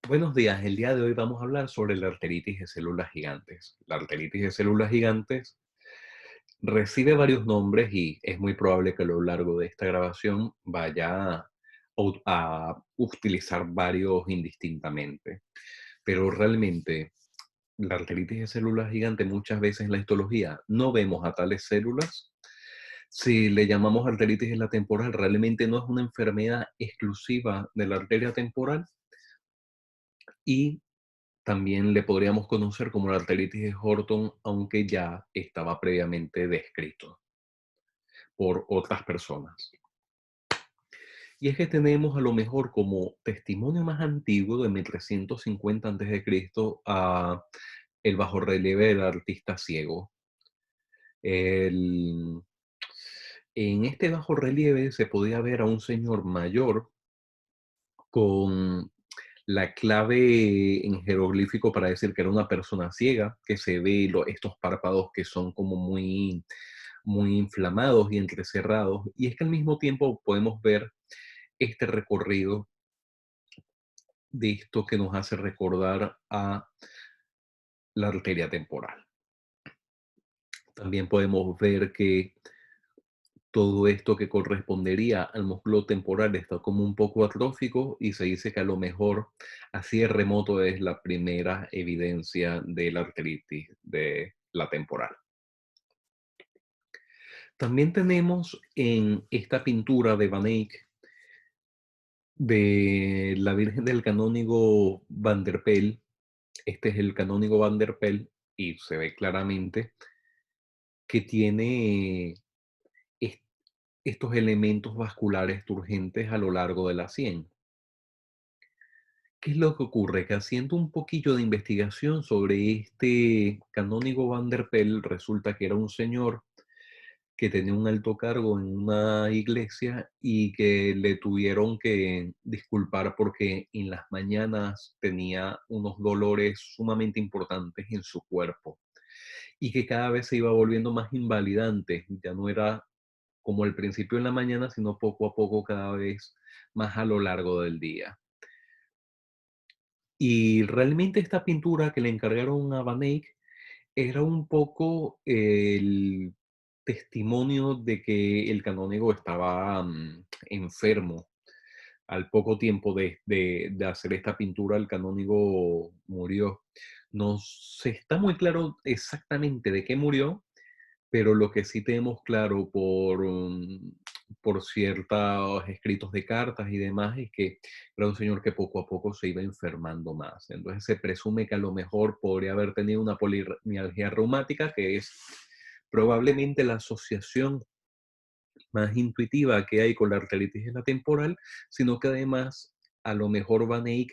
Buenos días, el día de hoy vamos a hablar sobre la arteritis de células gigantes. La arteritis de células gigantes recibe varios nombres y es muy probable que a lo largo de esta grabación vaya a utilizar varios indistintamente. Pero realmente la arteritis de células gigantes muchas veces en la histología no vemos a tales células. Si le llamamos arteritis de la temporal, realmente no es una enfermedad exclusiva de la arteria temporal y también le podríamos conocer como la arteritis de Horton, aunque ya estaba previamente descrito por otras personas. Y es que tenemos a lo mejor como testimonio más antiguo de 1350 a.C. a el bajorrelieve del artista ciego. El- en este bajorrelieve se podía ver a un señor mayor con la clave en jeroglífico para decir que era una persona ciega, que se ve estos párpados que son como muy inflamados y entrecerrados. Y es que al mismo tiempo podemos ver este recorrido de esto que nos hace recordar a la arteria temporal. También podemos ver que todo esto que correspondería al músculo temporal está como un poco atrófico y se dice que a lo mejor así de remoto es la primera evidencia de la artritis de la temporal. También tenemos en esta pintura de Van Eyck de la Virgen del Canónigo Van der Pell. Este es el Canónigo Van der Pell y se ve claramente que tiene est- estos elementos vasculares turgentes a lo largo de la sien. ¿Qué es lo que ocurre? Que haciendo un poquillo de investigación sobre este canónigo Van der Pell, resulta que era un señor que tenía un alto cargo en una iglesia y que le tuvieron que disculpar porque en las mañanas tenía unos dolores sumamente importantes en su cuerpo y que cada vez se iba volviendo más invalidante. Ya no era como al principio en la mañana, sino poco a poco cada vez más a lo largo del día. Y realmente esta pintura que le encargaron a Van Eyck era un poco el testimonio de que el canónigo estaba enfermo. Al poco tiempo de hacer esta pintura, el canónigo murió. No se está muy claro exactamente de qué murió, pero lo que sí tenemos claro por ciertos escritos de cartas y demás es que era un señor que poco a poco se iba enfermando más. Entonces se presume que a lo mejor podría haber tenido una polimialgia reumática, que es probablemente la asociación más intuitiva que hay con la arteritis de la temporal, sino que además a lo mejor Van Eyck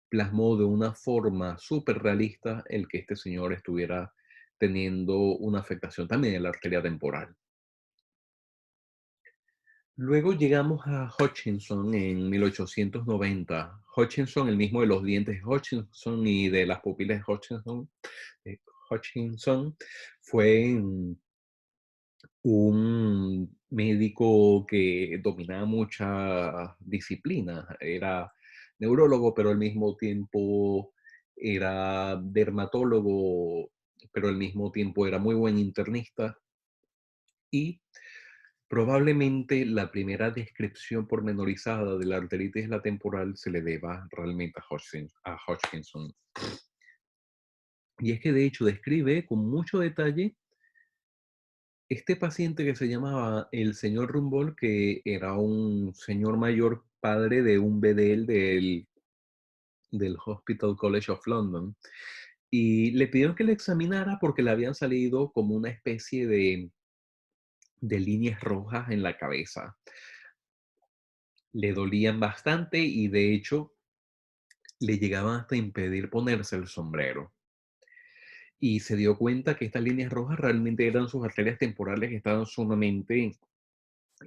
plasmó de una forma súper realista el que este señor estuviera teniendo una afectación también en la arteria temporal. Luego llegamos a Hutchinson en 1890. Hutchinson, el mismo de los dientes de Hutchinson y de las pupilas de Hutchinson, eh, Hutchinson fue un médico que dominaba muchas disciplinas. Era neurólogo, pero al mismo tiempo era dermatólogo, pero al mismo tiempo era muy buen internista y probablemente la primera descripción pormenorizada de la arteritis de la temporal se le deba realmente a Hodgkinson. Y es que de hecho describe con mucho detalle este paciente que se llamaba el señor Rumbol, que era un señor mayor, padre de un BDL del Hospital College of London. Y le pidieron que le examinara porque le habían salido como una especie de líneas rojas en la cabeza. Le dolían bastante y de hecho le llegaban hasta impedir ponerse el sombrero. Y se dio cuenta que estas líneas rojas realmente eran sus arterias temporales que estaban sumamente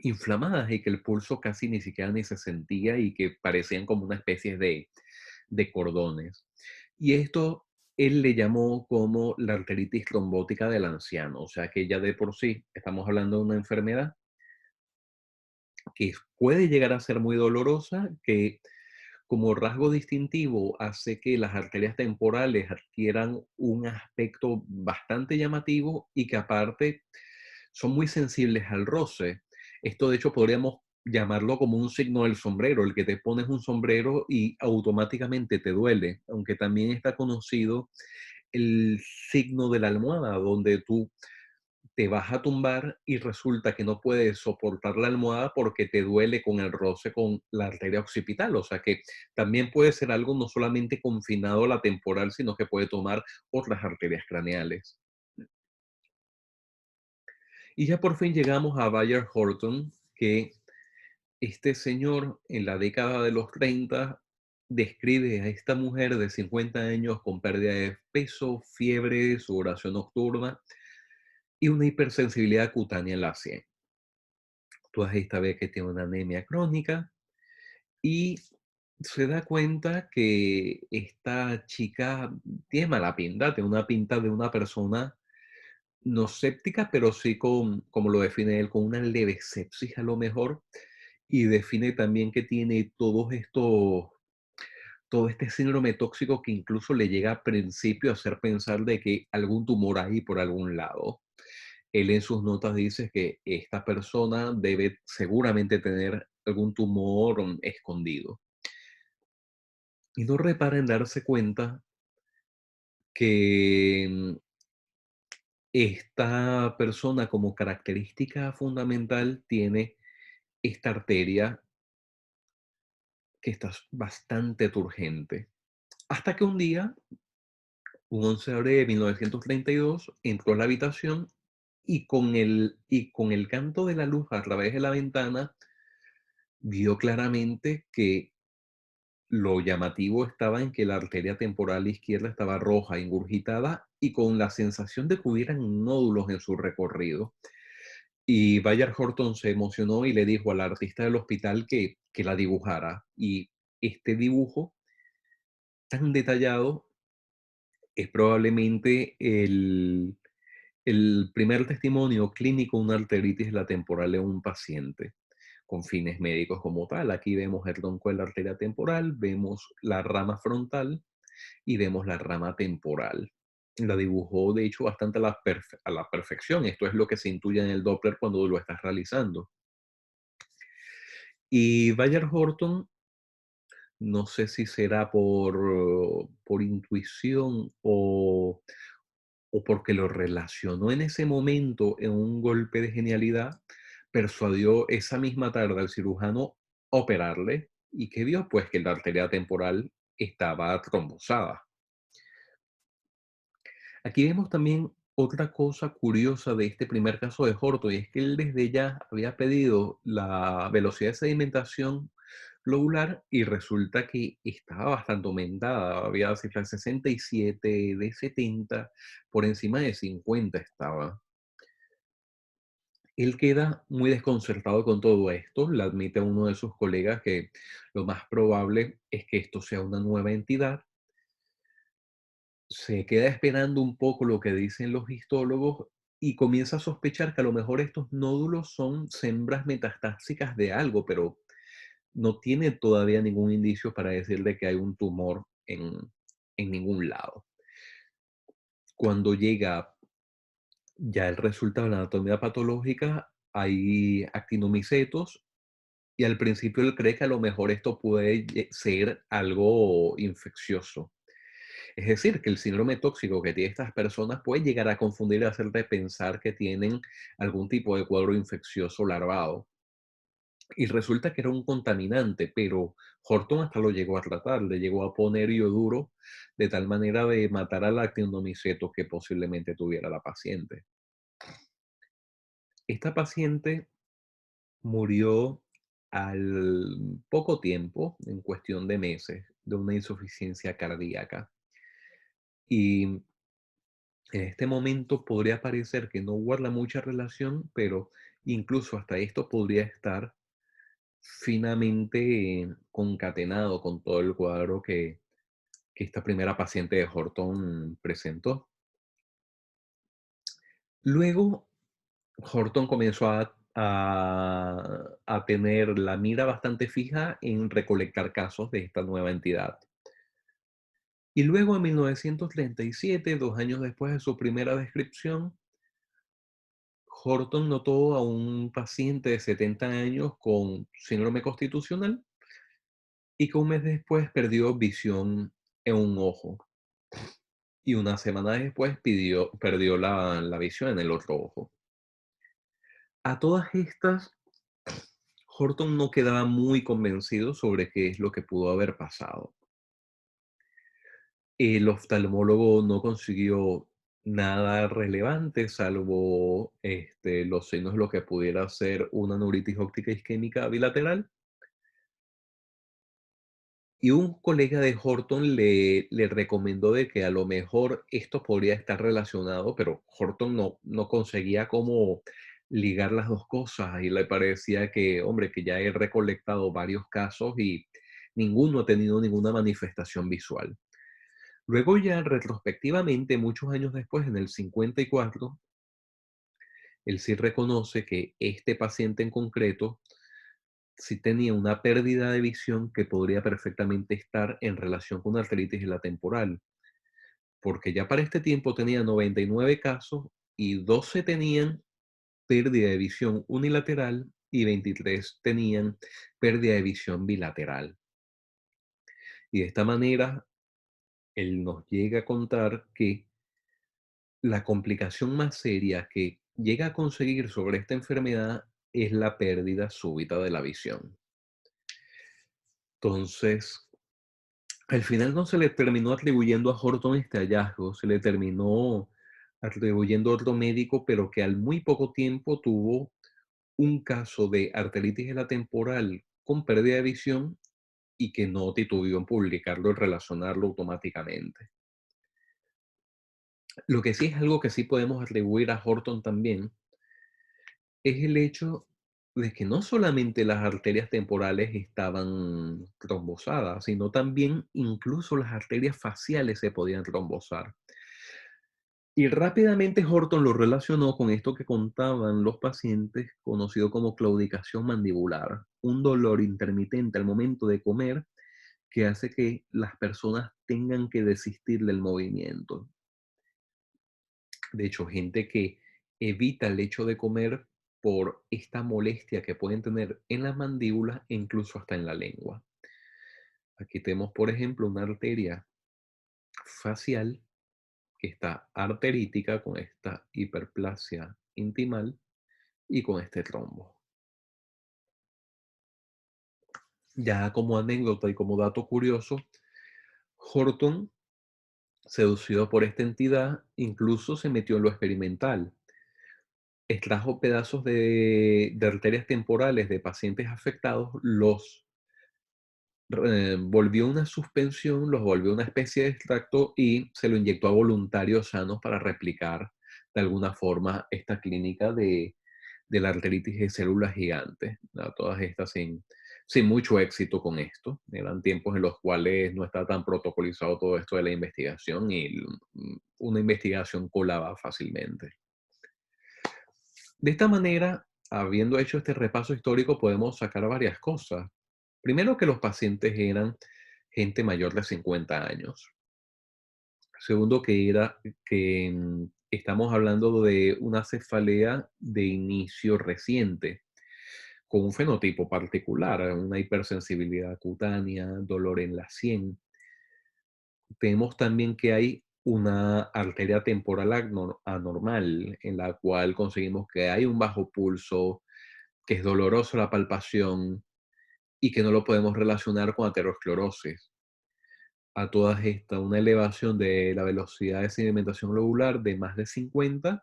inflamadas y que el pulso casi ni siquiera ni se sentía y que parecían como una especie de cordones. Y esto él le llamó como la arteritis trombótica del anciano, o sea que ya de por sí estamos hablando de una enfermedad que puede llegar a ser muy dolorosa, que como rasgo distintivo hace que las arterias temporales adquieran un aspecto bastante llamativo y que aparte son muy sensibles al roce. Esto de hecho podríamos llamarlo como un signo del sombrero, el que te pones un sombrero y automáticamente te duele, aunque también está conocido el signo de la almohada, donde tú te vas a tumbar y resulta que no puedes soportar la almohada porque te duele con el roce con la arteria occipital. O sea que también puede ser algo no solamente confinado a la temporal, sino que puede tomar otras arterias craneales. Y ya por fin llegamos a Bayer Horton, que este señor en la década de los 30 describe a esta mujer de 50 años con pérdida de peso, fiebre, sudoración nocturna y una hipersensibilidad cutánea en la sien. Toda esta vez que tiene una anemia crónica y se da cuenta que esta chica tiene mala pinta, tiene una pinta de una persona no séptica, pero sí con, como lo define él, con una leve sepsis a lo mejor, y define también que tiene todo este síndrome tóxico que incluso le llega a principio a hacer pensar de que algún tumor hay por algún lado. Él en sus notas dice que esta persona debe seguramente tener algún tumor escondido. Y no repara en darse cuenta que esta persona como característica fundamental tiene esta arteria que está bastante turgente. Hasta que un día, un 11 de abril de 1932, entró a la habitación y con el canto de la luz a través de la ventana, vio claramente que lo llamativo estaba en que la arteria temporal izquierda estaba roja, ingurgitada y con la sensación de que hubieran nódulos en su recorrido. Y Bayard Horton se emocionó y le dijo al artista del hospital que la dibujara. Y este dibujo tan detallado es probablemente el primer testimonio clínico de una arteritis de la temporal en un paciente con fines médicos como tal. Aquí vemos el tronco de la arteria temporal, vemos la rama frontal y vemos la rama temporal. La dibujó, de hecho, bastante a la perfección. Esto es lo que se intuye en el Doppler cuando lo estás realizando. Y Bayer Horton, no sé si será por intuición o porque lo relacionó en ese momento en un golpe de genialidad, persuadió esa misma tarde al cirujano a operarle y que vio pues que la arteria temporal estaba trombosada. Aquí vemos también otra cosa curiosa de este primer caso de Horton, y es que él desde ya había pedido la velocidad de sedimentación globular y resulta que estaba bastante aumentada, había cifras 67, de 70, por encima de 50 estaba. Él queda muy desconcertado con todo esto, le admite a uno de sus colegas que lo más probable es que esto sea una nueva entidad. Se queda esperando un poco lo que dicen los histólogos y comienza a sospechar que a lo mejor estos nódulos son células metastásicas de algo, pero no tiene todavía ningún indicio para decirle que hay un tumor en ningún lado. Cuando llega ya el resultado de la anatomía patológica, hay actinomicetos y al principio él cree que a lo mejor esto puede ser algo infeccioso. Es decir, que el síndrome tóxico que tienen estas personas puede llegar a confundir y hacerte pensar que tienen algún tipo de cuadro infeccioso larvado. Y resulta que era un contaminante, pero Horton hasta lo llegó a tratar, le llegó a poner ioduro de tal manera de matar al actinomyceto que posiblemente tuviera la paciente. Esta paciente murió al poco tiempo, en cuestión de meses, de una insuficiencia cardíaca. Y en este momento podría parecer que no guarda mucha relación, pero incluso hasta esto podría estar finamente concatenado con todo el cuadro que esta primera paciente de Horton presentó. Luego, Horton comenzó a a tener la mira bastante fija en recolectar casos de esta nueva entidad. Y luego en 1937, 2 años después de su primera descripción, Horton notó a un paciente de 70 años con síndrome constitucional y que un mes después perdió visión en un ojo. Y una semana después perdió la visión en el otro ojo. A todas estas, Horton no quedaba muy convencido sobre qué es lo que pudo haber pasado. El oftalmólogo no consiguió nada relevante, salvo los signos de lo que pudiera ser una neuritis óptica isquémica bilateral. Y un colega de Horton le recomendó de que a lo mejor esto podría estar relacionado, pero Horton no conseguía cómo ligar las dos cosas y le parecía que, hombre, que ya he recolectado varios casos y ninguno ha tenido ninguna manifestación visual. Luego ya retrospectivamente, muchos años después, en el 54, él sí reconoce que este paciente en concreto sí tenía una pérdida de visión que podría perfectamente estar en relación con una arteritis en la temporal, porque ya para este tiempo tenía 99 casos y 12 tenían pérdida de visión unilateral y 23 tenían pérdida de visión bilateral. Y de esta manera, él nos llega a contar que la complicación más seria que llega a conseguir sobre esta enfermedad es la pérdida súbita de la visión. Entonces, al final no se le terminó atribuyendo a Horton este hallazgo, se le terminó atribuyendo a otro médico, pero que al muy poco tiempo tuvo un caso de arteritis de la temporal con pérdida de visión y que no titubeó en publicarlo y relacionarlo automáticamente. Lo que sí es algo que sí podemos atribuir a Horton también es el hecho de que no solamente las arterias temporales estaban trombosadas, sino también incluso las arterias faciales se podían trombosar. Y rápidamente Horton lo relacionó con esto que contaban los pacientes, conocido como claudicación mandibular, un dolor intermitente al momento de comer que hace que las personas tengan que desistir del movimiento. De hecho, gente que evita el hecho de comer por esta molestia que pueden tener en las mandíbulas e incluso hasta en la lengua. Aquí tenemos, por ejemplo, una arteria facial que está arterítica con esta hiperplasia intimal y con este trombo. Ya como anécdota y como dato curioso, Horton, seducido por esta entidad, incluso se metió en lo experimental. Extrajo pedazos de arterias temporales de pacientes afectados, los volvió una suspensión, los volvió una especie de extracto y se lo inyectó a voluntarios sanos para replicar de alguna forma esta clínica de la arteritis de células gigantes. Todas estas sin mucho éxito con esto. Eran tiempos en los cuales no estaba tan protocolizado todo esto de la investigación y una investigación colaba fácilmente. De esta manera, habiendo hecho este repaso histórico, podemos sacar varias cosas. Primero, que los pacientes eran gente mayor de 50 años. Segundo, que estamos hablando de una cefalea de inicio reciente, con un fenotipo particular, una hipersensibilidad cutánea, dolor en la sien. Vemos también que hay una arteria temporal anormal, en la cual conseguimos que hay un bajo pulso, que es doloroso la palpación y que no lo podemos relacionar con aterosclerosis. A todas estas, una elevación de la velocidad de sedimentación globular de más de 50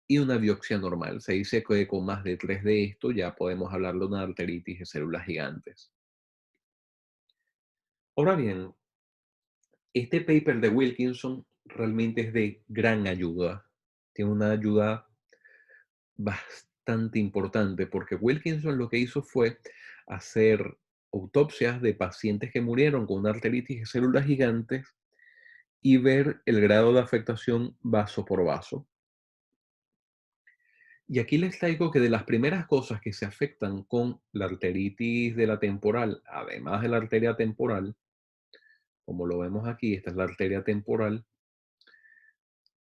y una biopsia normal. Se dice que con más de 3 de esto ya podemos hablar de una arteritis de células gigantes. Ahora bien, este paper de Wilkinson realmente es de gran ayuda. Tiene una ayuda bastante importante porque Wilkinson lo que hizo fue hacer autopsias de pacientes que murieron con una arteritis de células gigantes y ver el grado de afectación vaso por vaso. Y aquí les traigo que de las primeras cosas que se afectan con la arteritis de la temporal, además de la arteria temporal, como lo vemos aquí, esta es la arteria temporal,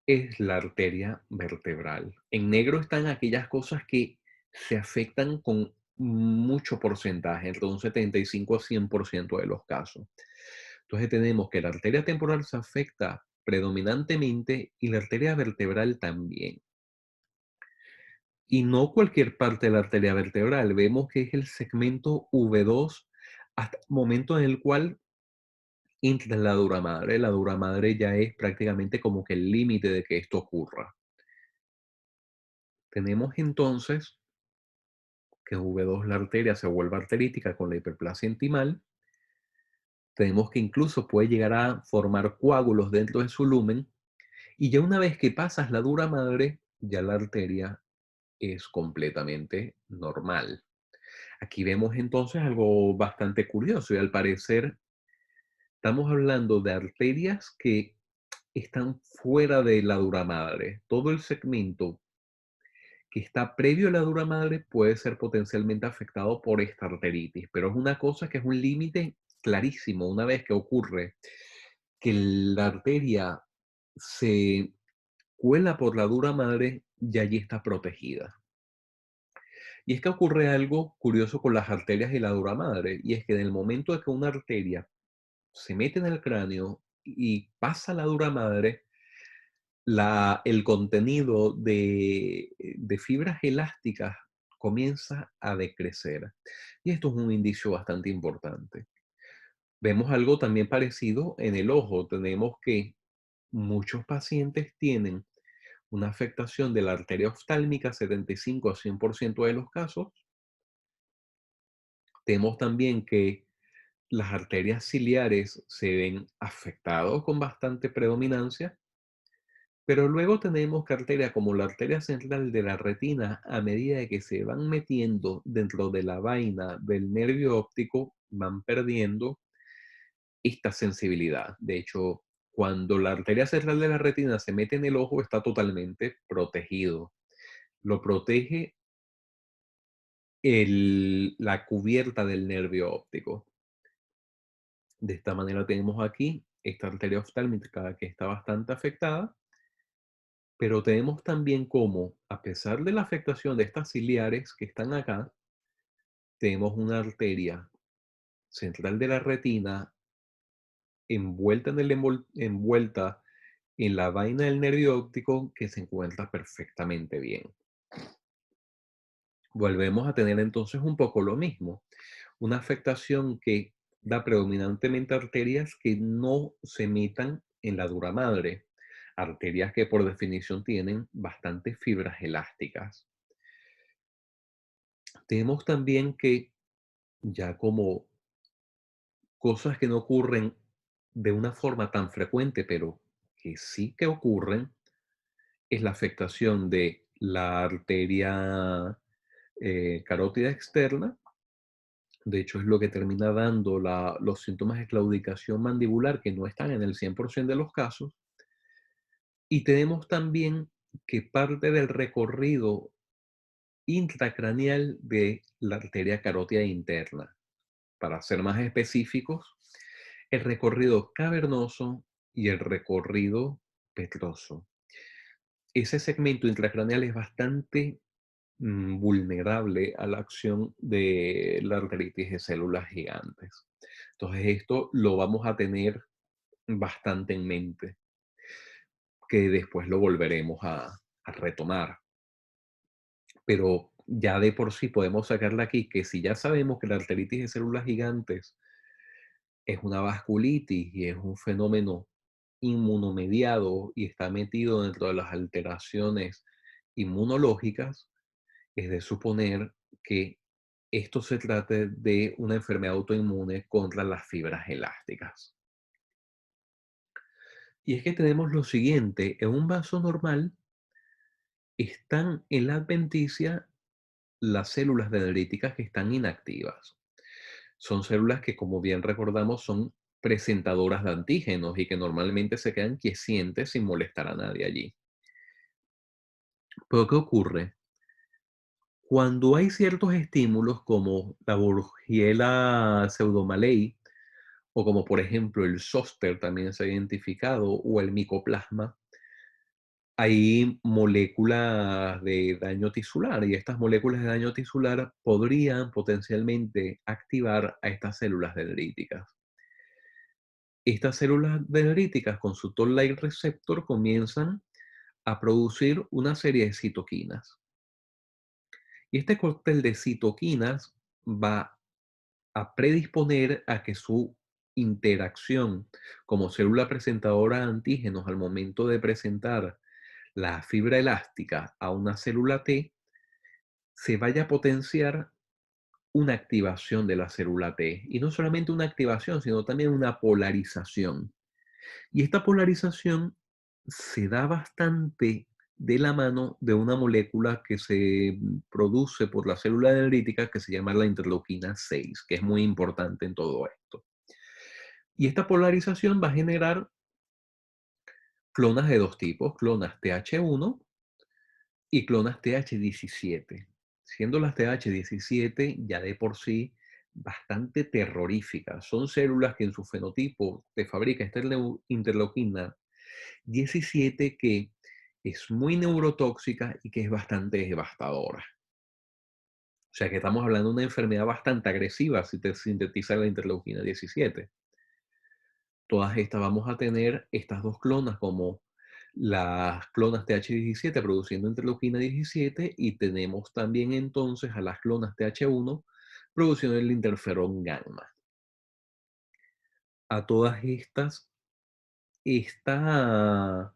es la arteria vertebral. En negro están aquellas cosas que se afectan con mucho porcentaje, entre un 75 a 100% de los casos. Entonces tenemos que la arteria temporal se afecta predominantemente y la arteria vertebral también. Y no cualquier parte de la arteria vertebral, vemos que es el segmento V2 hasta el momento en el cual entra en la dura madre. La dura madre ya es prácticamente como que el límite de que esto ocurra. Tenemos entonces que V2 la arteria se vuelve arterítica con la hiperplasia intimal. Tenemos que incluso puede llegar a formar coágulos dentro de su lumen. Y ya una vez que pasas la dura madre, ya la arteria es completamente normal. Aquí vemos entonces algo bastante curioso y al parecer estamos hablando de arterias que están fuera de la dura madre. Todo el segmento que está previo a la dura madre puede ser potencialmente afectado por esta arteritis, pero es una cosa que es un límite clarísimo. Una vez que ocurre que la arteria se cuela por la dura madre, ya allí está protegida. Y es que ocurre algo curioso con las arterias y la dura madre, y es que en el momento de que una arteria se mete en el cráneo y pasa la dura madre, el contenido de fibras elásticas comienza a decrecer. Y esto es un indicio bastante importante. Vemos algo también parecido en el ojo. Tenemos que muchos pacientes tienen una afectación de la arteria oftálmica, 75 a 100% de los casos. Tenemos también que las arterias ciliares se ven afectados con bastante predominancia, pero luego tenemos que arterias como la arteria central de la retina, a medida de que se van metiendo dentro de la vaina del nervio óptico, van perdiendo esta sensibilidad. De hecho, cuando la arteria central de la retina se mete en el ojo, está totalmente protegido. Lo protege la cubierta del nervio óptico. De esta manera tenemos aquí esta arteria oftálmica que está bastante afectada, pero tenemos también como, a pesar de la afectación de estas ciliares que están acá, tenemos una arteria central de la retina envuelta en la vaina del nervio óptico que se encuentra perfectamente bien. Volvemos a tener entonces un poco lo mismo, una afectación que da predominantemente a arterias que no se metan en la dura madre, arterias que por definición tienen bastantes fibras elásticas. Tenemos también que ya como cosas que no ocurren de una forma tan frecuente, pero que sí que ocurren, es la afectación de la arteria carótida externa. De hecho, es lo que termina dando los síntomas de claudicación mandibular que no están en el 100% de los casos. Y tenemos también que parte del recorrido intracraneal de la arteria carótida interna. Para ser más específicos, el recorrido cavernoso y el recorrido petroso. Ese segmento intracraneal es bastante vulnerable a la acción de la arteritis de células gigantes. Entonces esto lo vamos a tener bastante en mente, que después lo volveremos a retomar. Pero ya de por sí podemos sacarle aquí que si ya sabemos que la arteritis de células gigantes es una vasculitis y es un fenómeno inmunomediado y está metido dentro de las alteraciones inmunológicas, es de suponer que esto se trate de una enfermedad autoinmune contra las fibras elásticas. Y es que tenemos lo siguiente, en un vaso normal están en la adventicia las células dendríticas que están inactivas. Son células que, como bien recordamos, son presentadoras de antígenos y que normalmente se quedan quiescientes sin molestar a nadie allí. Pero ¿qué ocurre? Cuando hay ciertos estímulos como la Burgella pseudomallei o como por ejemplo el zóster también se ha identificado o el micoplasma, hay moléculas de daño tisular y estas moléculas de daño tisular podrían potencialmente activar a estas células dendríticas. Estas células dendríticas con su toll-like receptor comienzan a producir una serie de citoquinas. Y este cóctel de citoquinas va a predisponer a que su interacción como célula presentadora de antígenos al momento de presentar la fibra elástica a una célula T se vaya a potenciar una activación de la célula T. Y no solamente una activación, sino también una polarización. Y esta polarización se da bastante de la mano de una molécula que se produce por la célula dendrítica que se llama la interleuquina 6, que es muy importante en todo esto. Y esta polarización va a generar clonas de dos tipos, clonas TH1 y clonas TH17, siendo las TH17 ya de por sí bastante terroríficas. Son células que en su fenotipo te fabrica esta interleuquina 17 que es muy neurotóxica y que es bastante devastadora. O sea que estamos hablando de una enfermedad bastante agresiva si te sintetiza la interleuquina 17. Todas estas vamos a tener estas dos clonas como las clonas TH17 produciendo interleuquina 17 y tenemos también entonces a las clonas TH1 produciendo el interferón gamma. A todas estas, esta,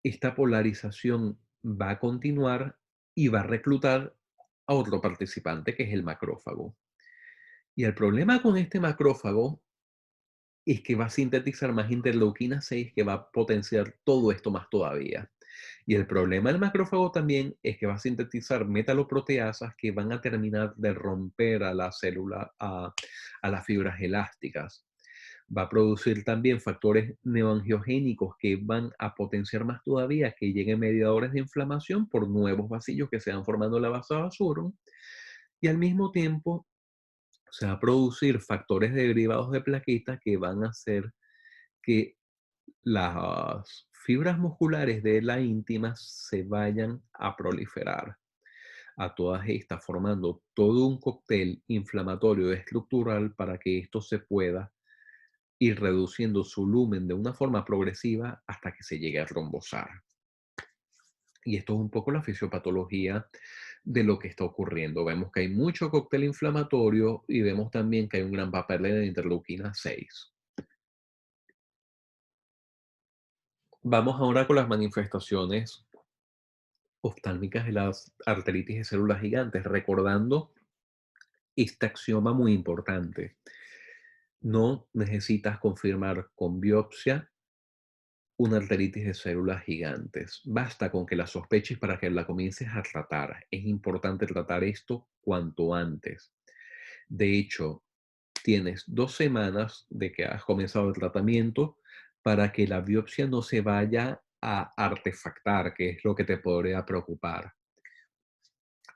esta polarización va a continuar y va a reclutar a otro participante que es el macrófago. Y el problema con este macrófago es que va a sintetizar más interleuquina 6 que va a potenciar todo esto más todavía. Y el problema del macrófago también es que va a sintetizar metaloproteasas que van a terminar de romper a la célula, a las fibras elásticas. Va a producir también factores neoangiogénicos que van a potenciar más todavía que lleguen mediadores de inflamación por nuevos vasillos que se van formando en la vasa vasorum. Y al mismo tiempo se va a producir factores derivados de plaquetas que van a hacer que las fibras musculares de la íntima se vayan a proliferar a todas estas, formando todo un cóctel inflamatorio estructural para que esto se pueda ir reduciendo su lumen de una forma progresiva hasta que se llegue a trombosar. Y esto es un poco la fisiopatología de lo que está ocurriendo. Vemos que hay mucho cóctel inflamatorio y vemos también que hay un gran papel de la interleuquina 6. Vamos ahora con las manifestaciones oftálmicas de las arteritis de células gigantes, recordando este axioma muy importante. No necesitas confirmar con biopsia una arteritis de células gigantes. Basta con que la sospeches para que la comiences a tratar. Es importante tratar esto cuanto antes. De hecho, tienes 2 semanas de que has comenzado el tratamiento para que la biopsia no se vaya a artefactar, que es lo que te podría preocupar.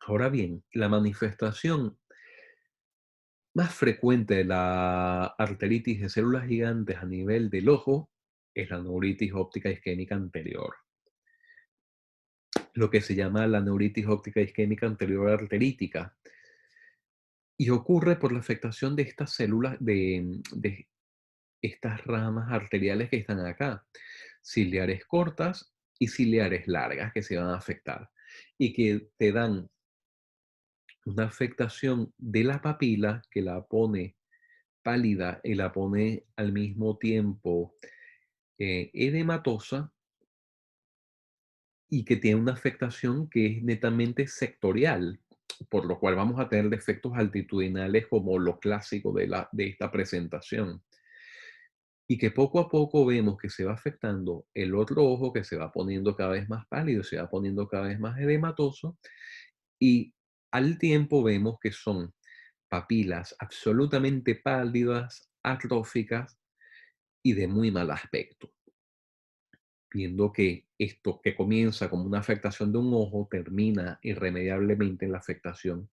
Ahora bien, la manifestación más frecuente de la arteritis de células gigantes a nivel del ojo es la neuritis óptica isquémica anterior, lo que se llama la neuritis óptica isquémica anterior arterítica, y ocurre por la afectación de estas células, de estas ramas arteriales que están acá, ciliares cortas y ciliares largas que se van a afectar y que te dan una afectación de la papila que la pone pálida y la pone al mismo tiempo edematosa y que tiene una afectación que es netamente sectorial, por lo cual vamos a tener defectos altitudinales como lo clásico de esta presentación. Y que poco a poco vemos que se va afectando el otro ojo, que se va poniendo cada vez más pálido, se va poniendo cada vez más edematoso, y al tiempo vemos que son papilas absolutamente pálidas, atróficas y de muy mal aspecto. viendo que esto que comienza como una afectación de un ojo termina irremediablemente en la afectación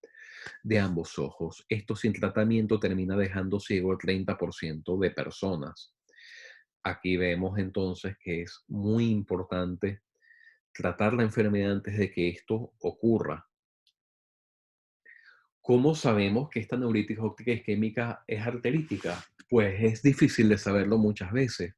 de ambos ojos. Esto sin tratamiento termina dejando ciego el 30% de personas. Aquí vemos entonces que es muy importante tratar la enfermedad antes de que esto ocurra. ¿Cómo sabemos que esta neuritis óptica isquémica es arterítica? Pues es difícil de saberlo muchas veces.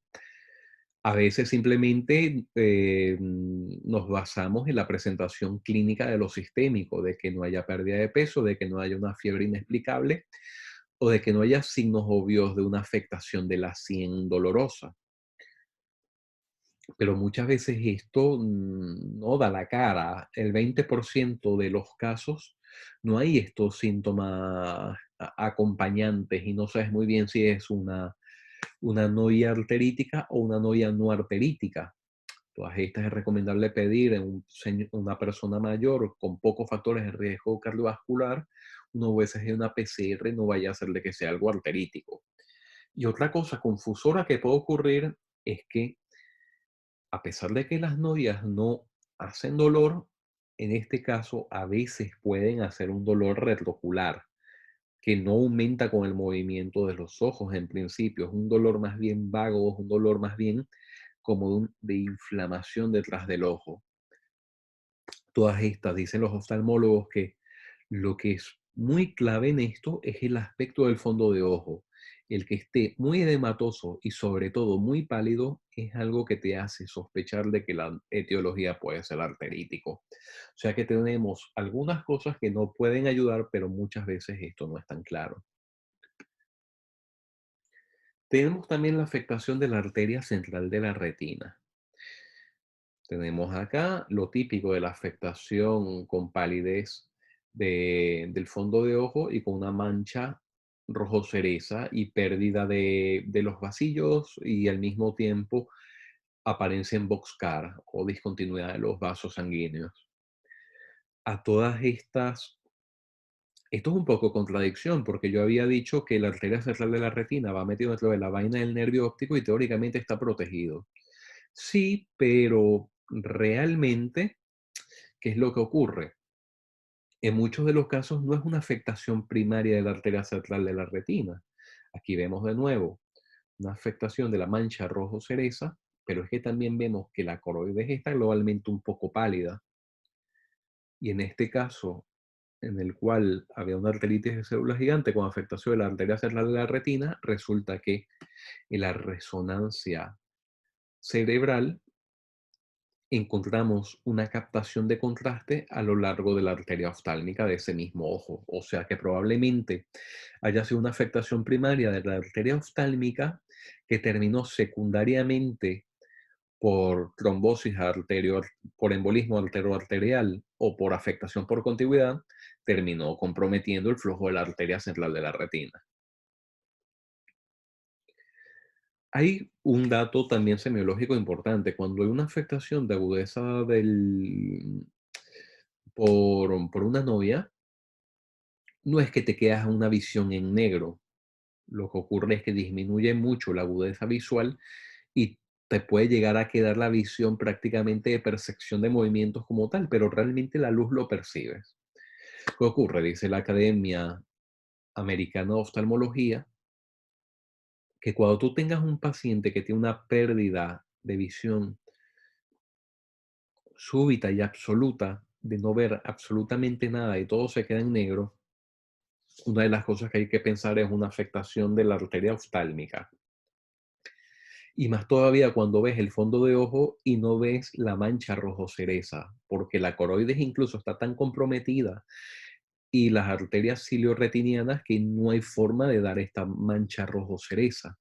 A veces simplemente nos basamos en la presentación clínica de lo sistémico, de que no haya pérdida de peso, de que no haya una fiebre inexplicable o de que no haya signos obvios de una afectación de la sien dolorosa. Pero muchas veces esto no da la cara. El 20% de los casos no hay estos síntomas acompañantes y no sabes muy bien si es una noia arterítica o una noia no arterítica. Todas estas es recomendable pedir en una persona mayor con pocos factores de riesgo cardiovascular, una USG y una PCR, no vaya a ser de que sea algo arterítico. Y otra cosa confusora que puede ocurrir es que a pesar de que las noias no hacen dolor, en este caso a veces pueden hacer un dolor retrocular que no aumenta con el movimiento de los ojos en principio, es un dolor más bien vago, es un dolor más bien como de inflamación detrás del ojo. Todas estas, dicen los oftalmólogos, que lo que es muy clave en esto es el aspecto del fondo de ojo. El que esté muy edematoso y sobre todo muy pálido es algo que te hace sospechar de que la etiología puede ser arterítico. O sea que tenemos algunas cosas que no pueden ayudar, pero muchas veces esto no es tan claro. Tenemos también la afectación de la arteria central de la retina. Tenemos acá lo típico de la afectación con palidez del fondo de ojo y con una mancha rojo cereza y pérdida de los vasillos y al mismo tiempo apariencia en boxcar o discontinuidad de los vasos sanguíneos. A todas estas, esto es un poco contradicción porque yo había dicho que la arteria central de la retina va metido dentro de la vaina del nervio óptico y teóricamente está protegido. Sí, pero realmente, ¿qué es lo que ocurre? En muchos de los casos no es una afectación primaria de la arteria central de la retina. Aquí vemos de nuevo una afectación de la mancha rojo cereza, pero es que también vemos que la coroides está globalmente un poco pálida. Y en este caso, en el cual había una arteritis de célula gigante con afectación de la arteria central de la retina, resulta que en la resonancia cerebral encontramos una captación de contraste a lo largo de la arteria oftálmica de ese mismo ojo. O sea que probablemente haya sido una afectación primaria de la arteria oftálmica que terminó secundariamente por trombosis por embolismo arterioarterial o por afectación por contigüidad, terminó comprometiendo el flujo de la arteria central de la retina. Hay un dato también semiológico importante. Cuando hay una afectación de agudeza por una novia, no es que te quedas a una visión en negro. Lo que ocurre es que disminuye mucho la agudeza visual y te puede llegar a quedar la visión prácticamente de percepción de movimientos como tal, pero realmente la luz lo percibes. ¿Qué ocurre? Dice la Academia Americana de Oftalmología que cuando tú tengas un paciente que tiene una pérdida de visión súbita y absoluta de no ver absolutamente nada y todo se queda en negro, una de las cosas que hay que pensar es una afectación de la arteria oftálmica. Y más todavía cuando ves el fondo de ojo y no ves la mancha rojo cereza, porque la coroides incluso está tan comprometida y las arterias ciliorretinianas que no hay forma de dar esta mancha rojo cereza.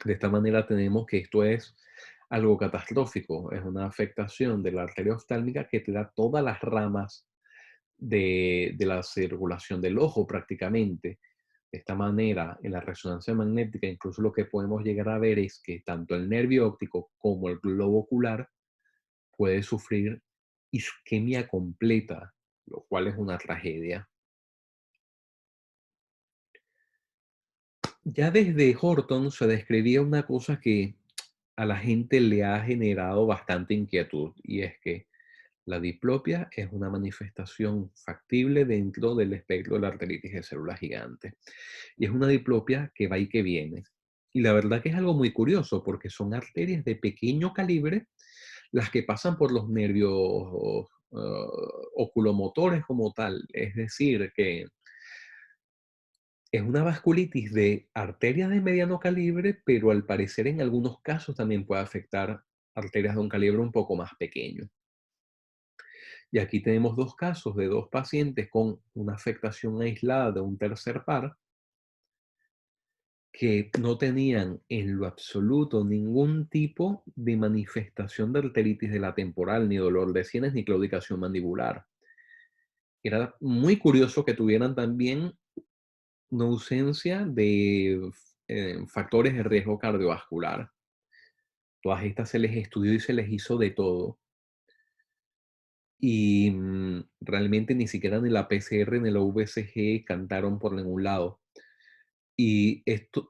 De esta manera tenemos que esto es algo catastrófico, es una afectación de la arteria oftálmica que te da todas las ramas de la circulación del ojo prácticamente. De esta manera, en la resonancia magnética, incluso lo que podemos llegar a ver es que tanto el nervio óptico como el globo ocular puede sufrir isquemia completa, lo cual es una tragedia. Ya desde Horton se describía una cosa que a la gente le ha generado bastante inquietud, y es que la diplopia es una manifestación factible dentro del espectro de la arteritis de células gigantes. Y es una diplopia que va y que viene. Y la verdad que es algo muy curioso porque son arterias de pequeño calibre las que pasan por los nervios oculomotores como tal. Es decir, que es una vasculitis de arterias de mediano calibre, pero al parecer en algunos casos también puede afectar arterias de un calibre un poco más pequeño. Y aquí tenemos dos casos de dos pacientes con una afectación aislada de un tercer par que no tenían en lo absoluto ningún tipo de manifestación de arteritis de la temporal, ni dolor de sienes, ni claudicación mandibular. Era muy curioso que tuvieran también una ausencia de factores de riesgo cardiovascular. Todas estas se les estudió y se les hizo de todo. Y realmente ni siquiera ni la PCR ni la VCG cantaron por ningún lado. Y estos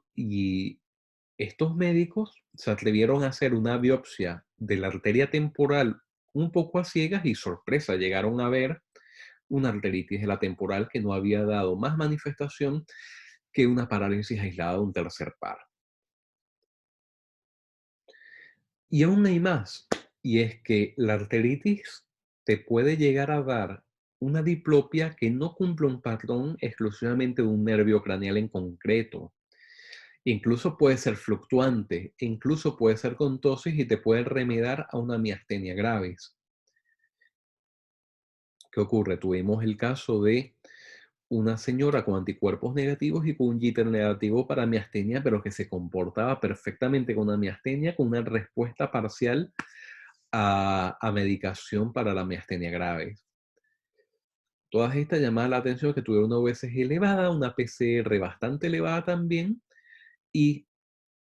médicos se atrevieron a hacer una biopsia de la arteria temporal un poco a ciegas y sorpresa, llegaron a ver una arteritis de la temporal que no había dado más manifestación que una parálisis aislada de un tercer par. Y aún hay más, y es que la arteritis te puede llegar a dar una diplopia que no cumple un patrón exclusivamente de un nervio craneal en concreto. Incluso puede ser fluctuante, incluso puede ser con tosis y te puede remedar a una miastenia gravis. ¿Qué ocurre? Tuvimos el caso de una señora con anticuerpos negativos y con un jitter negativo para miastenia, pero que se comportaba perfectamente con una miastenia, con una respuesta parcial a medicación para la miastenia grave. Todas estas llamaban la atención que tuvieron una VSG elevada, una PCR bastante elevada también, y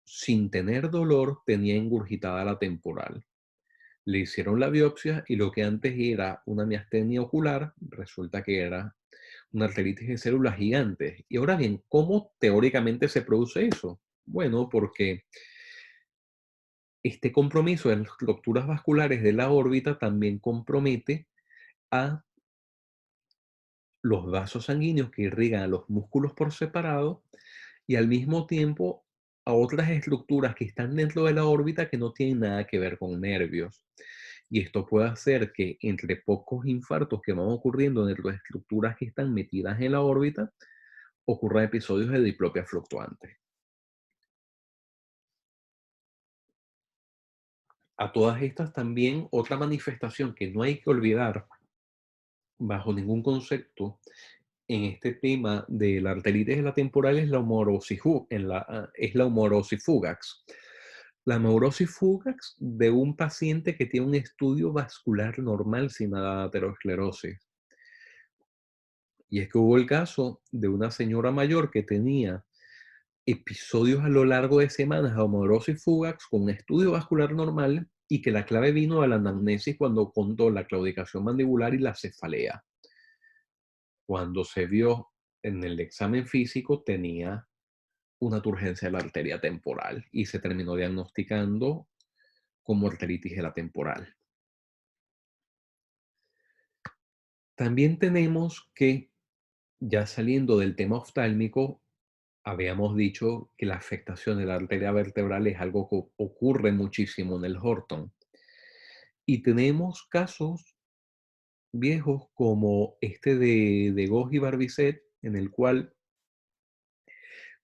sin tener dolor tenía ingurgitada la temporal. Le hicieron la biopsia y lo que antes era una miastenia ocular, resulta que era una arteritis de células gigantes. Y ahora bien, ¿cómo teóricamente se produce eso? Bueno, porque este compromiso en las estructuras vasculares de la órbita también compromete a los vasos sanguíneos que irrigan a los músculos por separado y al mismo tiempo a otras estructuras que están dentro de la órbita que no tienen nada que ver con nervios. Y esto puede hacer que entre pocos infartos que van ocurriendo dentro de estructuras que están metidas en la órbita, ocurran episodios de diplopia fluctuante. A todas estas también otra manifestación que no hay que olvidar bajo ningún concepto en este tema de la arteritis de la temporal es la es la humorosis fugax. La humorosis fugax de un paciente que tiene un estudio vascular normal sin nada de aterosclerosis. Y es que hubo el caso de una señora mayor que tenía episodios a lo largo de semanas de humorosis fugax con un estudio vascular normal y que la clave vino a la anamnesis cuando contó la claudicación mandibular y la cefalea. Cuando se vio en el examen físico tenía una turgencia de la arteria temporal y se terminó diagnosticando como arteritis de la temporal. También tenemos que, ya saliendo del tema oftálmico, habíamos dicho que la afectación de la arteria vertebral es algo que ocurre muchísimo en el Horton. Y tenemos casos viejos como este de Goj y Barbicet, en el cual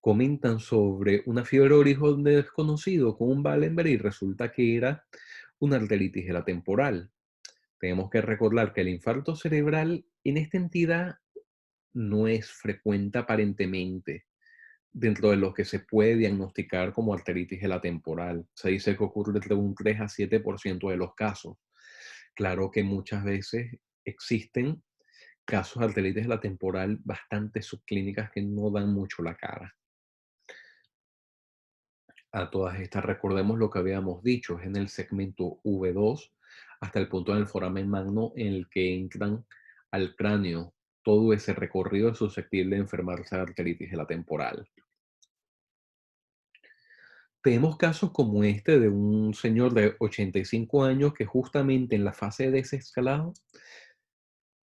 comentan sobre una fiebre origen desconocido con un Wallenberg y resulta que era una arteritis de la temporal. Tenemos que recordar que el infarto cerebral en esta entidad no es frecuente aparentemente dentro de lo que se puede diagnosticar como arteritis de la temporal. Se dice que ocurre entre un 3 a 7% de los casos. Claro que muchas veces existen casos de arteritis de la temporal bastante subclínicas que no dan mucho la cara. A todas estas, recordemos lo que habíamos dicho, es en el segmento V2 hasta el punto del foramen magno en el que entran al cráneo. Todo ese recorrido es susceptible de enfermarse de arteritis de la temporal. Tenemos casos como este de un señor de 85 años que justamente en la fase de desescalado,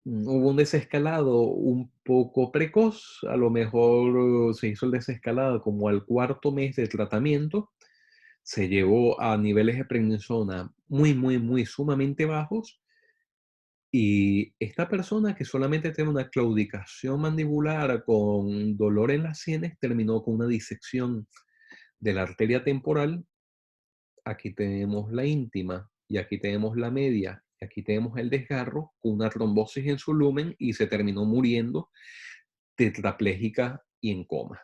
hubo un desescalado un poco precoz, a lo mejor se hizo el desescalado como al cuarto mes de tratamiento, se llevó a niveles de prednisona muy, muy, muy sumamente bajos y esta persona que solamente tiene una claudicación mandibular con dolor en las sienes terminó con una disección de la arteria temporal. Aquí tenemos la íntima y aquí tenemos la media y aquí tenemos el desgarro con una trombosis en su lumen y se terminó muriendo tetrapléjica y en coma.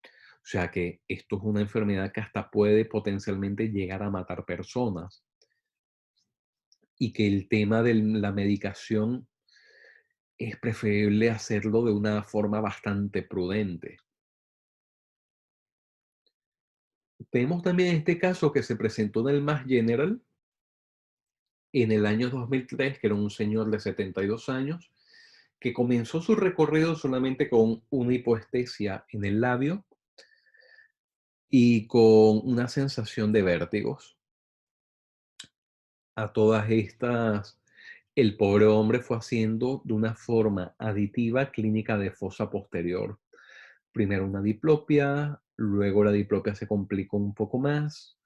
O sea que esto es una enfermedad que hasta puede potencialmente llegar a matar personas y que el tema de la medicación es preferible hacerlo de una forma bastante prudente. Tenemos también este caso que se presentó en el Mass General en el año 2003, que era un señor de 72 años, que comenzó su recorrido solamente con una hipoestesia en el labio y con una sensación de vértigos. A todas estas, el pobre hombre fue haciendo de una forma aditiva clínica de fosa posterior. Primero una diplopia, luego la diplopia se complicó un poco más,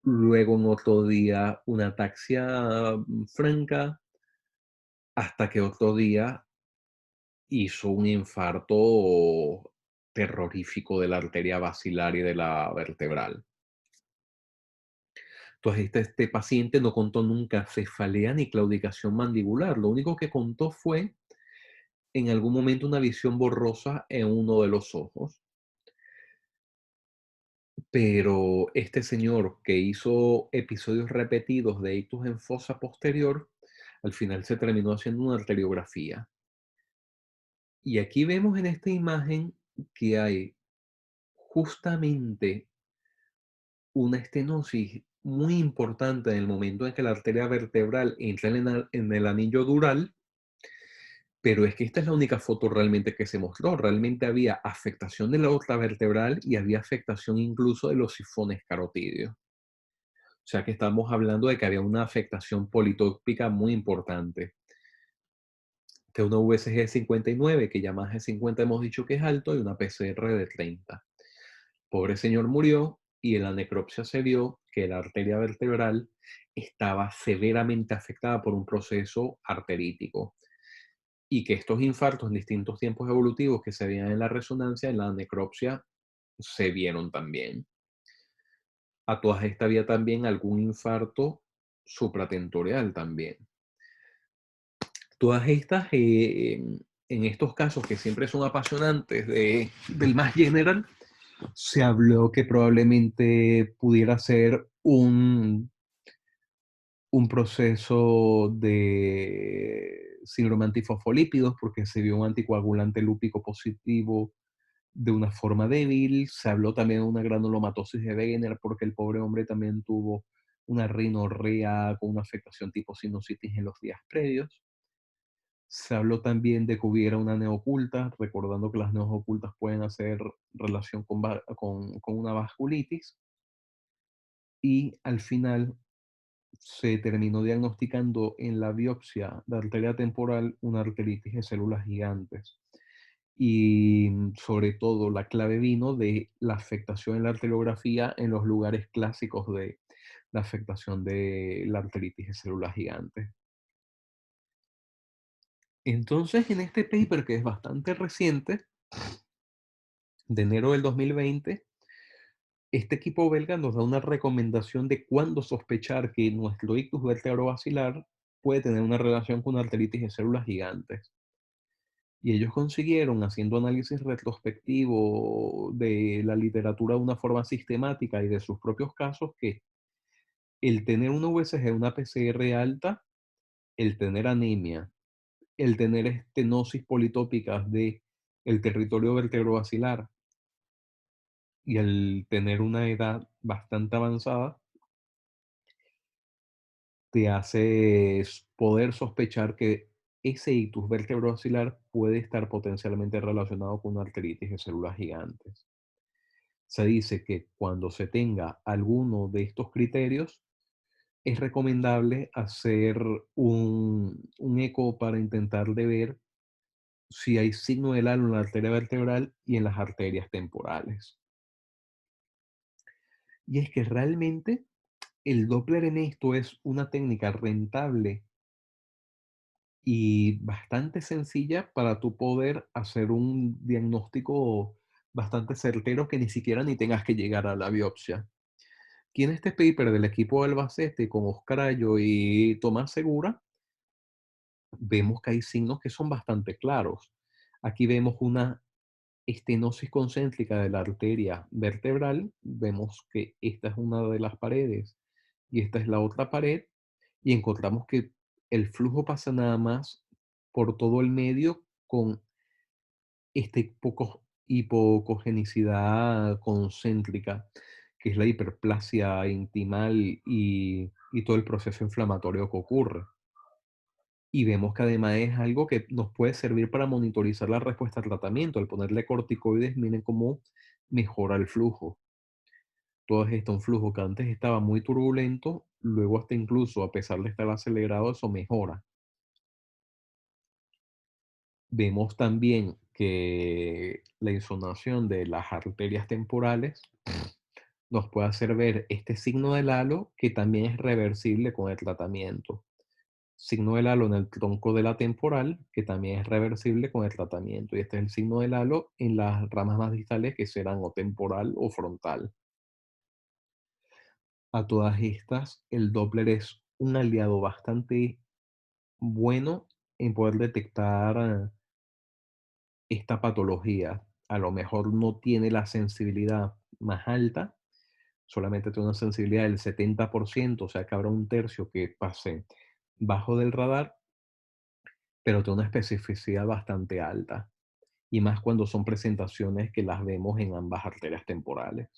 luego en otro día una ataxia franca, hasta que otro día hizo un infarto terrorífico de la arteria basilar y de la vertebral. Entonces, este paciente no contó nunca cefalea ni claudicación mandibular. Lo único que contó fue en algún momento una visión borrosa en uno de los ojos. Pero este señor que hizo episodios repetidos de ictus en fosa posterior, al final se terminó haciendo una arteriografía. Y aquí vemos en esta imagen que hay justamente una estenosis muy importante en el momento en que la arteria vertebral entra en el anillo dural, pero es que esta es la única foto realmente que se mostró. Realmente había afectación de la otra vertebral y había afectación incluso de los sifones carotídeos. O sea que estamos hablando de que había una afectación politópica muy importante. Que una VSG de 59, que ya más de 50 hemos dicho que es alto, y una PCR de 30. Pobre señor murió y en la necropsia se vio que la arteria vertebral estaba severamente afectada por un proceso arterítico y que estos infartos en distintos tiempos evolutivos que se veían en la resonancia, en la necropsia, se vieron también. A todas estas había también algún infarto supratentorial también. Todas estas, en estos casos que siempre son apasionantes del más general, se habló que probablemente pudiera ser un proceso de síndrome antifosfolípidos, porque se vio un anticoagulante lúpico positivo de una forma débil. Se habló también de una granulomatosis de Wegener, porque el pobre hombre también tuvo una rinorrea con una afectación tipo sinusitis en los días previos. Se habló también de que hubiera una neoculta, recordando que las neocultas pueden hacer relación con una vasculitis. Y al final se terminó diagnosticando en la biopsia de arteria temporal una arteritis de células gigantes. Y sobre todo la clave vino de la afectación en la arteriografía en los lugares clásicos de la afectación de la arteritis de células gigantes. Entonces, en este paper que es bastante reciente, de enero del 2020, este equipo belga nos da una recomendación de cuándo sospechar que nuestro ictus vertebrovascular puede tener una relación con arteritis de células gigantes. Y ellos consiguieron, haciendo análisis retrospectivo de la literatura de una forma sistemática y de sus propios casos, que el tener una VSG, una PCR alta, el tener anemia, el tener estenosis politópicas de el territorio vertebrovascular y el tener una edad bastante avanzada, te hace poder sospechar que ese ictus vertebrovascular puede estar potencialmente relacionado con una arteritis de células gigantes. Se dice que cuando se tenga alguno de estos criterios, es recomendable hacer un eco para intentar de ver si hay signo del halo en la arteria vertebral y en las arterias temporales. Y es que realmente el Doppler en esto es una técnica rentable y bastante sencilla para tú poder hacer un diagnóstico bastante certero que ni siquiera ni tengas que llegar a la biopsia. Aquí en este paper del equipo de Albacete con Oscar Ayo y Tomás Segura, vemos que hay signos que son bastante claros. Aquí vemos una estenosis concéntrica de la arteria vertebral. Vemos que esta es una de las paredes y esta es la otra pared. Y encontramos que el flujo pasa nada más por todo el medio con hipocogenicidad concéntrica, que es la hiperplasia intimal y todo el proceso inflamatorio que ocurre. Y vemos que además es algo que nos puede servir para monitorizar la respuesta al tratamiento. Al ponerle corticoides, miren cómo mejora el flujo. Todo esto, un flujo que antes estaba muy turbulento, luego hasta incluso a pesar de estar acelerado, eso mejora. Vemos también que la insonación de las arterias temporales nos puede hacer ver este signo del halo que también es reversible con el tratamiento. Signo del halo en el tronco de la temporal, que también es reversible con el tratamiento. Y este es el signo del halo en las ramas más distales que serán o temporal o frontal. A todas estas, el Doppler es un aliado bastante bueno en poder detectar esta patología. A lo mejor no tiene la sensibilidad más alta, solamente tiene una sensibilidad del 70%, o sea que habrá un tercio que pase bajo del radar, pero tiene una especificidad bastante alta. Y más cuando son presentaciones que las vemos en ambas arterias temporales.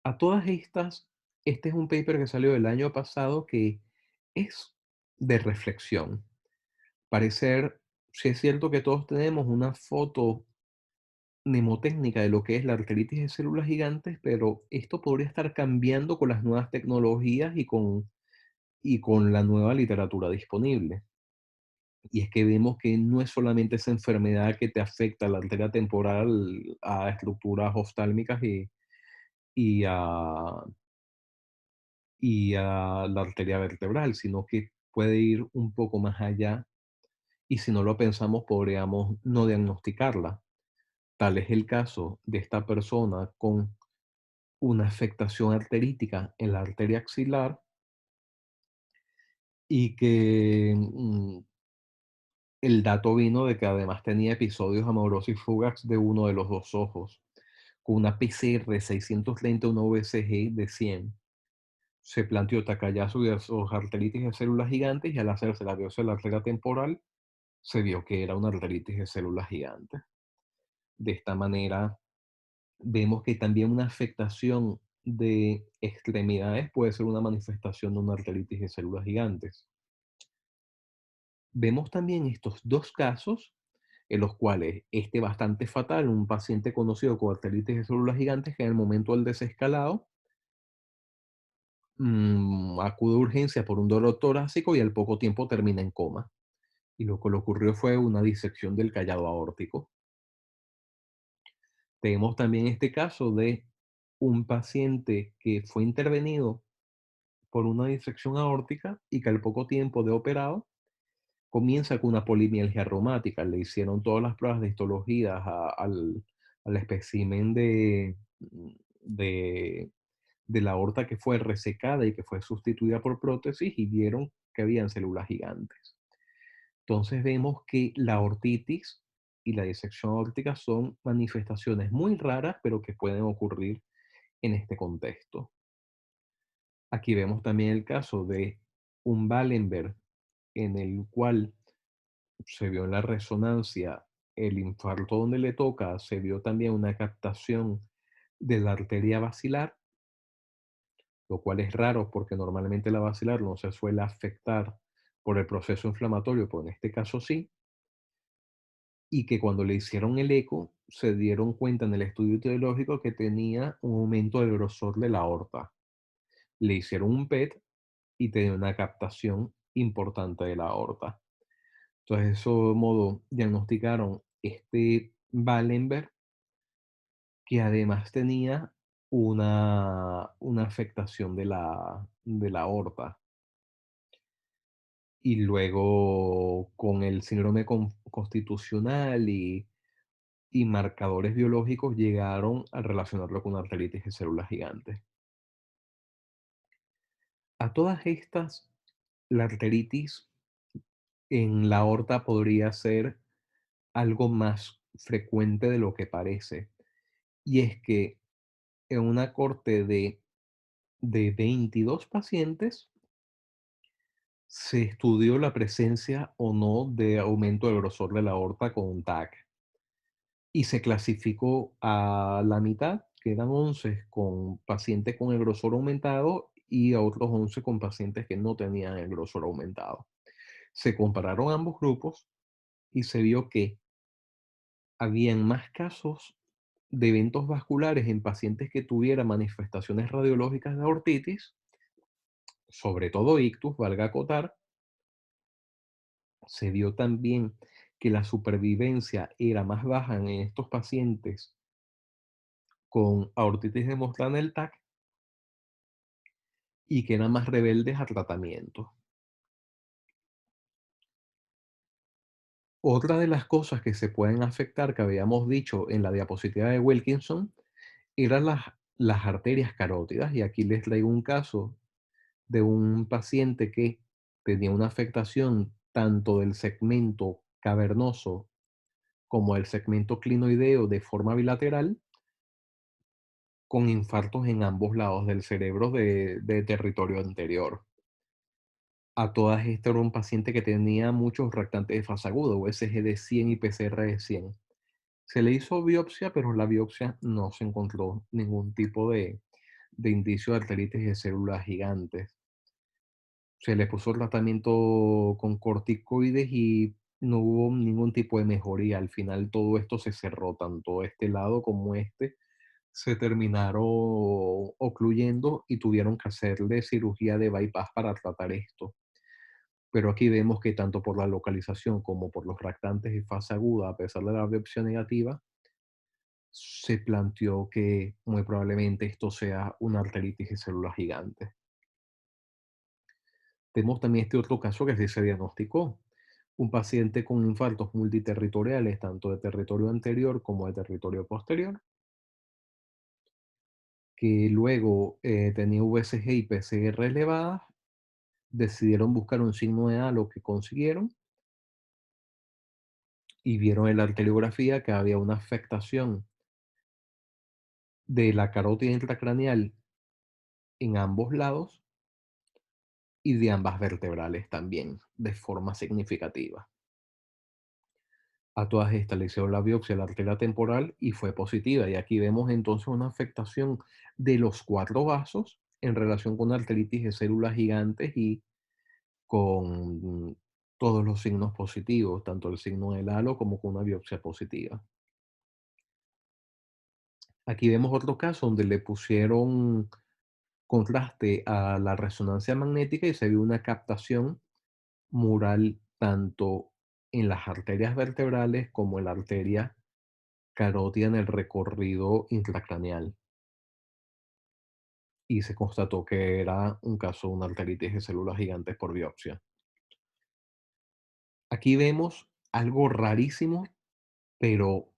A todas estas, este es un paper que salió el año pasado que es de reflexión. Parecer, si es cierto que todos tenemos una foto mnemotécnica de lo que es la arteritis de células gigantes, pero esto podría estar cambiando con las nuevas tecnologías y con la nueva literatura disponible. Y es que vemos que no es solamente esa enfermedad que te afecta a la arteria temporal, a estructuras oftálmicas y a, y a la arteria vertebral, sino que puede ir un poco más allá y si no lo pensamos podríamos no diagnosticarla. Tal es el caso de esta persona con una afectación arterítica en la arteria axilar y que el dato vino de que además tenía episodios amaurosis fugax de uno de los dos ojos, con una PCR 630, una VCG de 100. Se planteó Takayasu y arteritis de células gigantes y al hacerse la biopsia de la arteria temporal se vio que era una arteritis de células gigantes. De esta manera vemos que también una afectación de extremidades puede ser una manifestación de una arteritis de células gigantes. Vemos también estos dos casos en los cuales este bastante fatal, un paciente conocido con arteritis de células gigantes que en el momento del desescalado acude a urgencia por un dolor torácico y al poco tiempo termina en coma. Y lo que le ocurrió fue una disección del callado aórtico. Tenemos también este caso de un paciente que fue intervenido por una disección aórtica y que al poco tiempo de operado comienza con una polimialgia reumática. Le hicieron todas las pruebas de histología al espécimen de, de la aorta que fue resecada y que fue sustituida por prótesis y vieron que habían células gigantes. Entonces vemos que la aortitis y la disección aórtica son manifestaciones muy raras, pero que pueden ocurrir en este contexto. Aquí vemos también el caso de un Wallenberg en el cual se vio en la resonancia el infarto donde le toca, se vio también una captación de la arteria basilar, lo cual es raro porque normalmente la basilar no se suele afectar por el proceso inflamatorio, pero en este caso sí. y que cuando le hicieron el eco, se dieron cuenta en el estudio etiológico que tenía un aumento del grosor de la aorta. Le hicieron un PET y tenía una captación importante de la aorta. Entonces, de eso modo, diagnosticaron este Wallenberg, que además tenía una afectación de la aorta. Y luego con el síndrome constitucional y marcadores biológicos llegaron a relacionarlo con arteritis de células gigantes. A todas estas, la arteritis en la aorta podría ser algo más frecuente de lo que parece. Y es que en una corte de 22 pacientes se estudió la presencia o no de aumento del grosor de la aorta con un TAC. Y se clasificó a la mitad, que eran 11 con pacientes con el grosor aumentado y a otros 11 con pacientes que no tenían el grosor aumentado. Se compararon ambos grupos y se vio que habían más casos de eventos vasculares en pacientes que tuvieran manifestaciones radiológicas de aortitis, sobre todo ictus, valga acotar. Se vio también que la supervivencia era más baja en estos pacientes con aortitis demostrada en el TAC y que eran más rebeldes a tratamiento. Otra de las cosas que se pueden afectar, que habíamos dicho en la diapositiva de Wilkinson, eran las arterias carótidas. Y aquí les traigo un caso de un paciente que tenía una afectación tanto del segmento cavernoso como del segmento clinoideo de forma bilateral, con infartos en ambos lados del cerebro de territorio anterior. A todas estas era un paciente que tenía muchos reactantes de fase aguda, USG de 100 y PCR de 100. Se le hizo biopsia, pero en la biopsia no se encontró ningún tipo de indicio de arteritis de células gigantes. Se le puso tratamiento con corticoides y no hubo ningún tipo de mejoría. Al final todo esto se cerró, tanto este lado como este se terminaron ocluyendo y tuvieron que hacerle cirugía de bypass para tratar esto. Pero aquí vemos que tanto por la localización como por los reactantes de fase aguda, a pesar de la biopsia negativa, se planteó que muy probablemente esto sea una arteritis de células gigantes. Tenemos también este otro caso que sí se diagnosticó. Un paciente con infartos multiterritoriales, tanto de territorio anterior como de territorio posterior, que luego tenía VSG y PCR elevadas, decidieron buscar un signo de halo que consiguieron y vieron en la arteriografía que había una afectación de la carótida intracraneal en ambos lados y de ambas vertebrales también, de forma significativa. A todas estas le hicieron la biopsia de la arteria temporal y fue positiva. Y aquí vemos entonces una afectación de los cuatro vasos en relación con arteritis de células gigantes y con todos los signos positivos, tanto el signo del halo como con una biopsia positiva. Aquí vemos otro caso donde le pusieron contraste a la resonancia magnética y se vio una captación mural tanto en las arterias vertebrales como en la arteria carótida en el recorrido intracraneal. Y se constató que era un caso de una arteritis de células gigantes por biopsia. Aquí vemos algo rarísimo, pero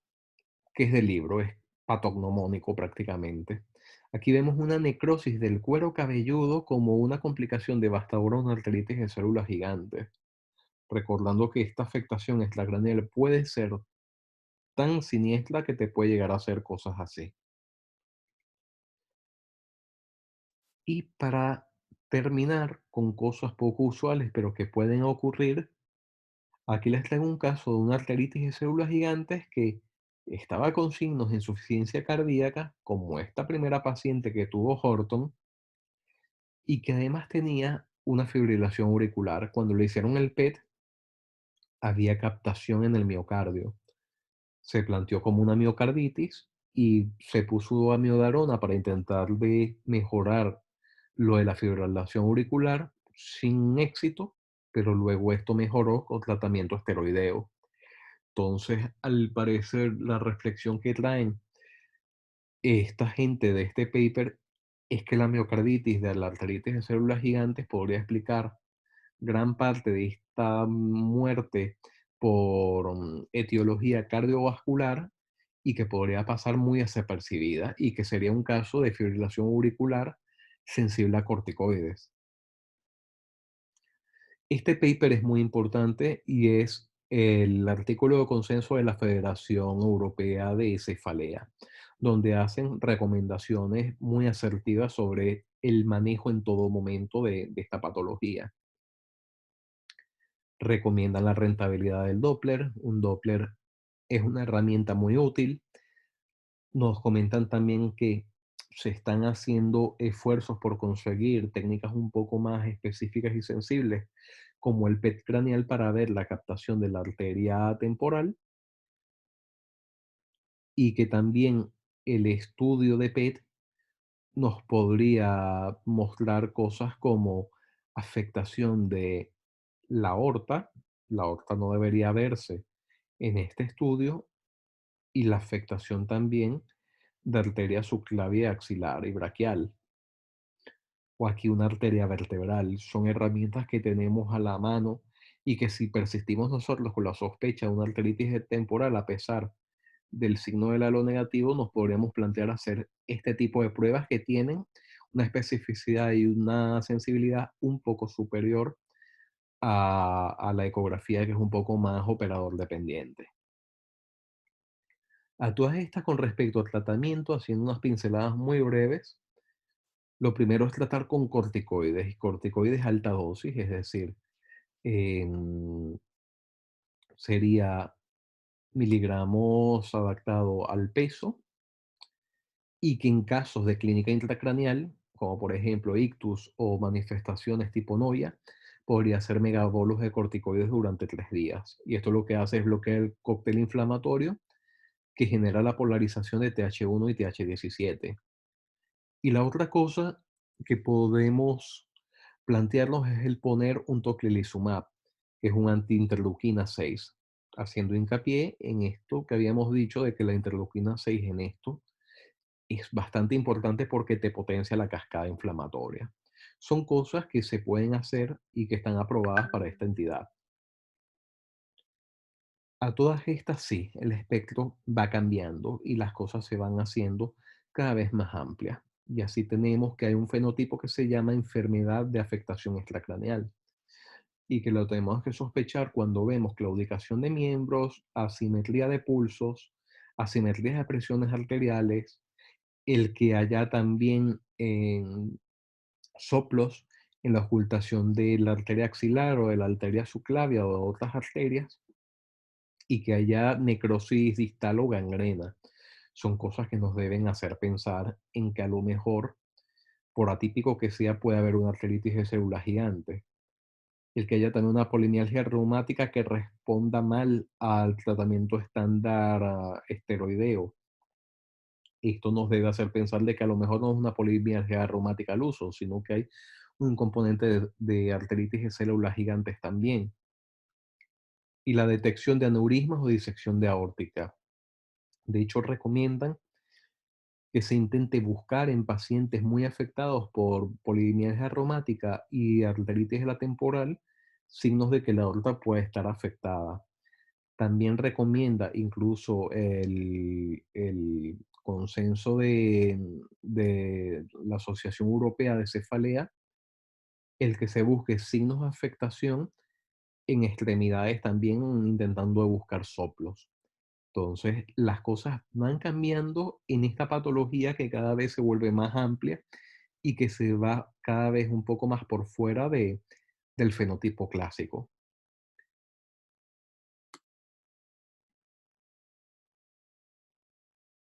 que es del libro, es patognomónico prácticamente. Aquí vemos una necrosis del cuero cabelludo como una complicación devastadora de una arteritis de células gigantes, recordando que esta afectación extracraneal puede ser tan siniestra que te puede llegar a hacer cosas así. Y para terminar con cosas poco usuales, pero que pueden ocurrir, aquí les traigo un caso de una arteritis de células gigantes que estaba con signos de insuficiencia cardíaca, como esta primera paciente que tuvo Horton, y que además tenía una fibrilación auricular. Cuando le hicieron el PET, había captación en el miocardio. Se planteó como una miocarditis y se puso amiodarona para intentar de mejorar lo de la fibrilación auricular sin éxito, pero luego esto mejoró con tratamiento esteroideo. Entonces, al parecer, la reflexión que traen esta gente de este paper es que la miocarditis de la arteritis de células gigantes podría explicar gran parte de esta muerte por etiología cardiovascular y que podría pasar muy desapercibida y que sería un caso de fibrilación auricular sensible a corticoides. Este paper es muy importante y es el artículo de consenso de la Federación Europea de Cefalea, donde hacen recomendaciones muy asertivas sobre el manejo en todo momento de esta patología. Recomiendan la rentabilidad del Doppler. Un Doppler es una herramienta muy útil. Nos comentan también que se están haciendo esfuerzos por conseguir técnicas un poco más específicas y sensibles, como el PET craneal para ver la captación de la arteria temporal y que también el estudio de PET nos podría mostrar cosas como afectación de la aorta. La aorta no debería verse en este estudio y la afectación también de arteria subclavia axilar y braquial, o aquí una arteria vertebral. Son herramientas que tenemos a la mano y que si persistimos nosotros con la sospecha de una arteritis temporal, a pesar del signo del halo negativo, nos podríamos plantear hacer este tipo de pruebas que tienen una especificidad y una sensibilidad un poco superior a la ecografía, que es un poco más operador dependiente. A todas estas, con respecto al tratamiento, haciendo unas pinceladas muy breves, lo primero es tratar con corticoides y corticoides alta dosis, es decir, em, sería miligramos adaptado al peso y que en casos de clínica intracraneal, como por ejemplo ictus o manifestaciones tipo novia, podría ser megabolos de corticoides durante 3 días. Y esto lo que hace es bloquear el cóctel inflamatorio que genera la polarización de TH1 y TH17. Y la otra cosa que podemos plantearnos es el poner un tocilizumab, que es un antiinterleuquina 6, haciendo hincapié en esto que habíamos dicho de que la interleuquina 6 en esto es bastante importante porque te potencia la cascada inflamatoria. Son cosas que se pueden hacer y que están aprobadas para esta entidad. A todas estas sí, el espectro va cambiando y las cosas se van haciendo cada vez más amplias. Y así tenemos que hay un fenotipo que se llama enfermedad de afectación extracraneal y que lo tenemos que sospechar cuando vemos claudicación de miembros, asimetría de pulsos, asimetría de presiones arteriales, el que haya también soplos en la ocultación de la arteria axilar o de la arteria subclavia o de otras arterias y que haya necrosis distal o gangrena. Son cosas que nos deben hacer pensar en que a lo mejor, por atípico que sea, puede haber una arteritis de célula gigante. El que haya también una polimialgia reumática que responda mal al tratamiento estándar esteroideo. Esto nos debe hacer pensar de que a lo mejor no es una polimialgia reumática al uso, sino que hay un componente de arteritis de células gigantes también. Y la detección de aneurismas o disección de aórtica. De hecho, recomiendan que se intente buscar en pacientes muy afectados por polimialgia reumática y arteritis de la temporal signos de que la aorta puede estar afectada. También recomienda incluso el consenso de la Asociación Europea de Cefalea, el que se busque signos de afectación en extremidades también intentando buscar soplos. Entonces, las cosas van cambiando en esta patología que cada vez se vuelve más amplia y que se va cada vez un poco más por fuera del fenotipo clásico.